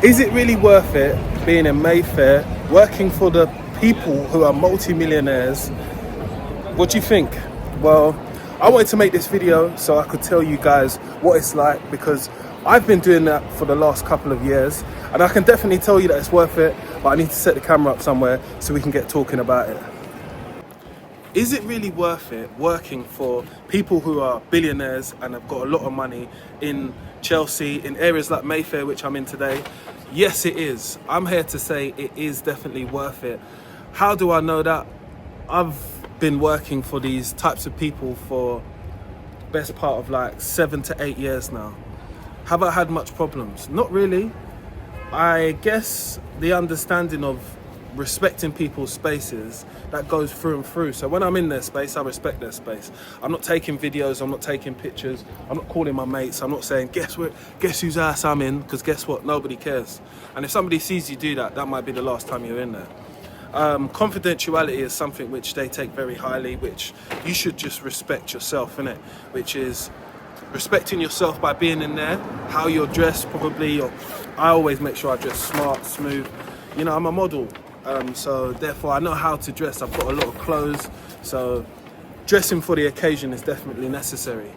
Is it really worth it being in Mayfair, working for the people who are multi-millionaires? What do you think? Well, I wanted to make this video so I could tell you guys what it's like, because I've been doing that for the last couple of years, and I can definitely tell you that it's worth it, but I need to set the camera up somewhere so we can get talking about it. Is it really worth it working for people who are billionaires and have got a lot of money in Chelsea, in areas like Mayfair, which I'm in today? Yes, it is. I'm here to say it is definitely worth it. How do I know that? I've been working for these types of people for the best part of like 7 to 8 years now. Have I had much problems? Not really. I guess the understanding of respecting people's spaces, that goes through and through. So when I'm in their space, I respect their space. I'm not taking videos, I'm not taking pictures, I'm not calling my mates, I'm not saying guess whose house I'm in, because guess what, nobody cares. And if somebody sees you do that, that might be the last time you're in there. Confidentiality is something which they take very highly, which you should just respect yourself, innit? Which is respecting yourself by being in there, how you're dressed probably. I always make sure I dress smart, smooth. You know, I'm a model. So therefore I know how to dress. I've got a lot of clothes, so dressing for the occasion is definitely necessary.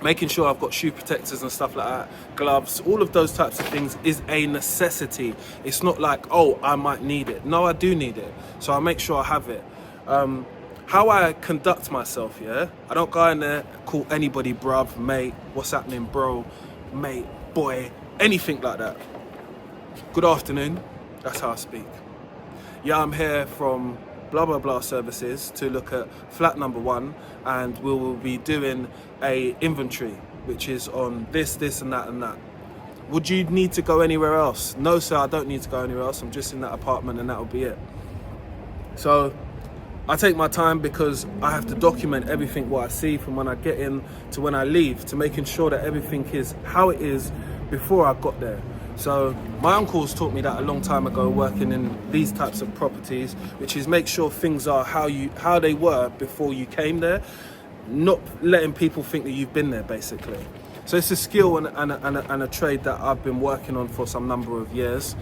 Making sure I've got shoe protectors and stuff like that, gloves, all of those types of things is a necessity. It's not like, oh, I might need it. No, I do need it, so I make sure I have it. How I conduct myself, yeah? I don't go in there, call anybody bruv, mate, what's happening, bro, mate, boy, anything like that. Good afternoon, that's how I speak. Yeah, I'm here from blah blah blah services to look at flat number 1, and we will be doing a inventory which is on this and that and that. Would you need to go anywhere else? No sir, I don't need to go anywhere else. I'm just in that apartment and that'll be it. So I take my time because I have to document everything what I see from when I get in to when I leave, to making sure that everything is how it is before I got there. So my uncles taught me that a long time ago, working in these types of properties, which is make sure things are how they were before you came there, not letting people think that you've been there, basically. So it's a skill and a trade that I've been working on for some number of years.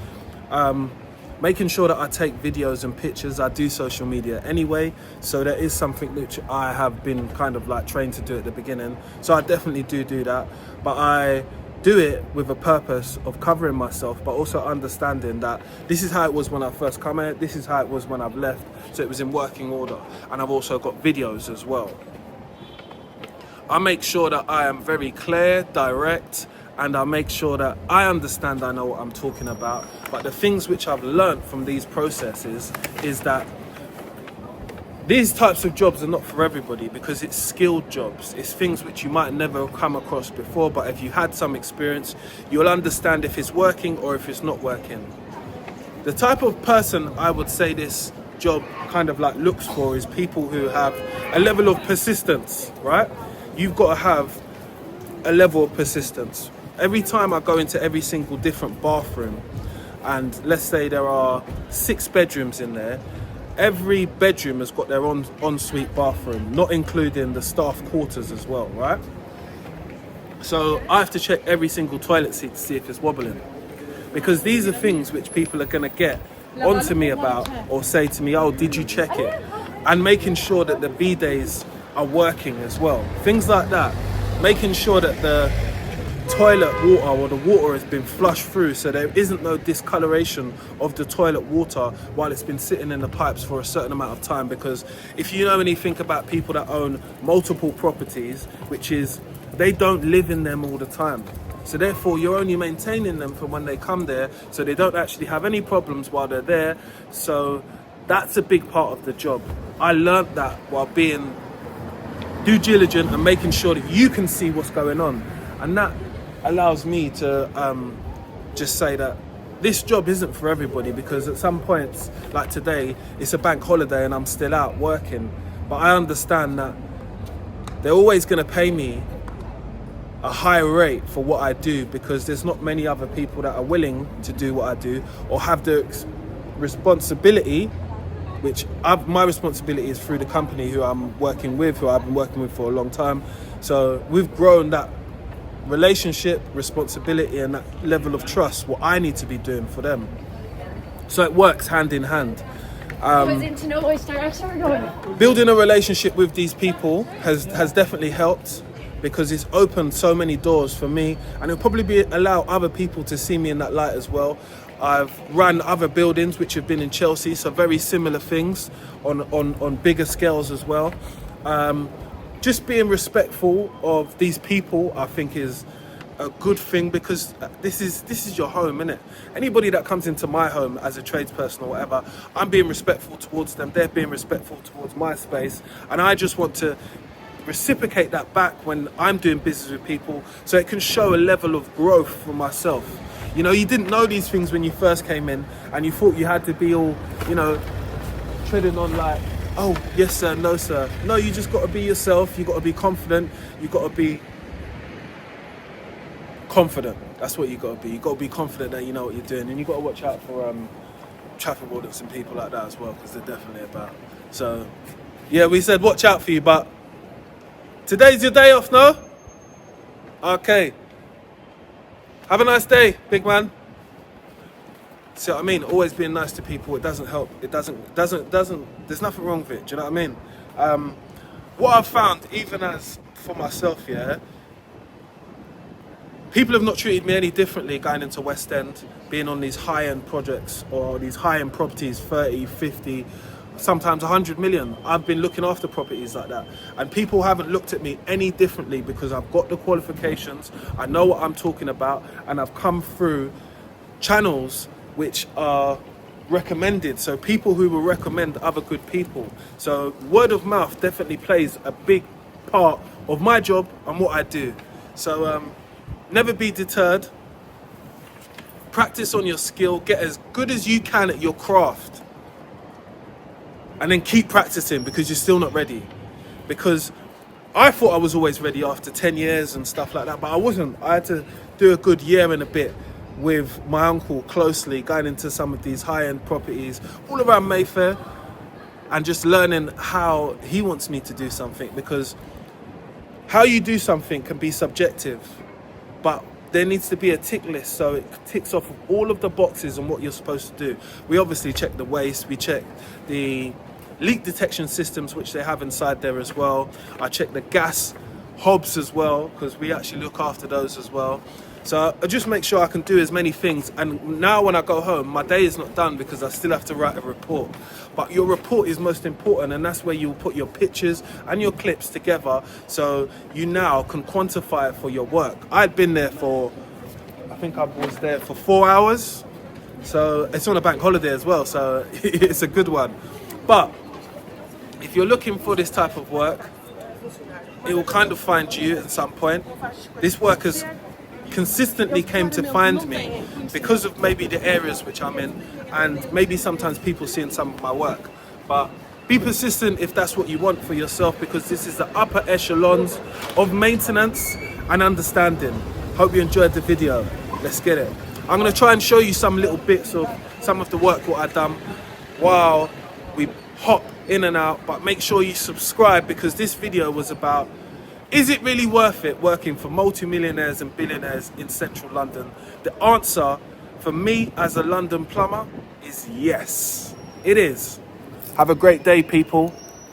Making sure that I take videos and pictures. I do social media anyway, so that is something which I have been kind of like trained to do at the beginning. So I definitely do that, but I do it with a purpose of covering myself, but also understanding that this is how it was when I first come here, this is how it was when I've left, so it was in working order. And I've also got videos as well. I make sure that I am very clear, direct, and I make sure that I understand I know what I'm talking about. But the things which I've learned from these processes is that these types of jobs are not for everybody, because it's skilled jobs. It's things which you might never have come across before, but if you had some experience, you'll understand if it's working or if it's not working. The type of person I would say this job kind of like looks for is people who have a level of persistence, right? You've got to have a level of persistence. Every time I go into every single different bathroom, and let's say there are 6 bedrooms in there, every bedroom has got their own ensuite bathroom, not including the staff quarters as well, right? So I have to check every single toilet seat to see if it's wobbling, because these are things which people are going to get onto me about, or say to me, oh, did you check it? And making sure that the bidets are working as well. Things like that. Making sure that the toilet water or the water has been flushed through, so there isn't no discoloration of the toilet water while it's been sitting in the pipes for a certain amount of time. Because if you know anything about people that own multiple properties, which is they don't live in them all the time, so therefore you're only maintaining them for when they come there, so they don't actually have any problems while they're there. So that's a big part of the job. I learned that while being due diligent and making sure that you can see what's going on, and that allows me to just say that this job isn't for everybody, because at some points, like today, it's a bank holiday and I'm still out working, but I understand that they're always going to pay me a high rate for what I do, because there's not many other people that are willing to do what I do or have the responsibility, which my responsibility is through the company who I'm working with, who I've been working with for a long time. So we've grown that relationship, responsibility, and that level of trust, what I need to be doing for them. So it works hand in hand. Building a relationship with these people has definitely helped, because it's opened so many doors for me, and it'll probably allow other people to see me in that light as well. I've run other buildings which have been in Chelsea, so very similar things on bigger scales as well. Just being respectful of these people, I think, is a good thing, because this is your home, innit? Anybody that comes into my home as a tradesperson or whatever, I'm being respectful towards them, they're being respectful towards my space, and I just want to reciprocate that back when I'm doing business with people, so it can show a level of growth for myself. You know, you didn't know these things when you first came in, and you thought you had to be all, you know, treading on like, oh, yes sir, no sir. No, you just got to be yourself. You got to be confident. You got to be confident. That's what you got to be. You got to be confident that you know what you're doing, and you got to watch out for traffic wardens and people like that as well, because they're definitely about. So, yeah, we said watch out for you, but today's your day off, no? Okay. Have a nice day, big man. See what I mean? Always being nice to people, it doesn't help. It doesn't, there's nothing wrong with it, do you know what I mean? What I've found, even as for myself, yeah, people have not treated me any differently going into West End, being on these high-end projects or these high-end properties, 30, 50, sometimes 100 million. I've been looking after properties like that, and people haven't looked at me any differently, because I've got the qualifications, I know what I'm talking about, and I've come through channels which are recommended, so people who will recommend other good people. So word of mouth definitely plays a big part of my job and what I do. So never be deterred, practice on your skill, get as good as you can at your craft, and then keep practicing, because you're still not ready. Because I thought I was always ready after 10 years and stuff like that, but I wasn't. I had to do a good year and a bit with my uncle closely, going into some of these high-end properties all around Mayfair, and just learning how he wants me to do something, because how you do something can be subjective, but there needs to be a tick list, so it ticks off all of the boxes on what you're supposed to do. We obviously check the waste, we check the leak detection systems which they have inside there as well. I check the gas hobs as well, because we actually look after those as well. So I just make sure I can do as many things, and now when I go home, my day is not done, because I still have to write a report. But your report is most important, and that's where you'll put your pictures and your clips together, so you now can quantify it for your work. I'd been there for, I think I was there for 4 hours, so it's on a bank holiday as well, so it's a good one. But if you're looking for this type of work, it will kind of find you at some point. This work has consistently came to find me because of maybe the areas which I'm in, and maybe sometimes people seeing some of my work. But be persistent if that's what you want for yourself, because this is the upper echelons of maintenance and understanding. Hope you enjoyed the video. Let's get it. I'm going to try and show you some little bits of some of the work what I've done while we hop in and out, but make sure you subscribe, because this video was about, is it really worth it working for multi-millionaires and billionaires in central London? The answer for me as a London plumber is yes, it is. Have a great day, people.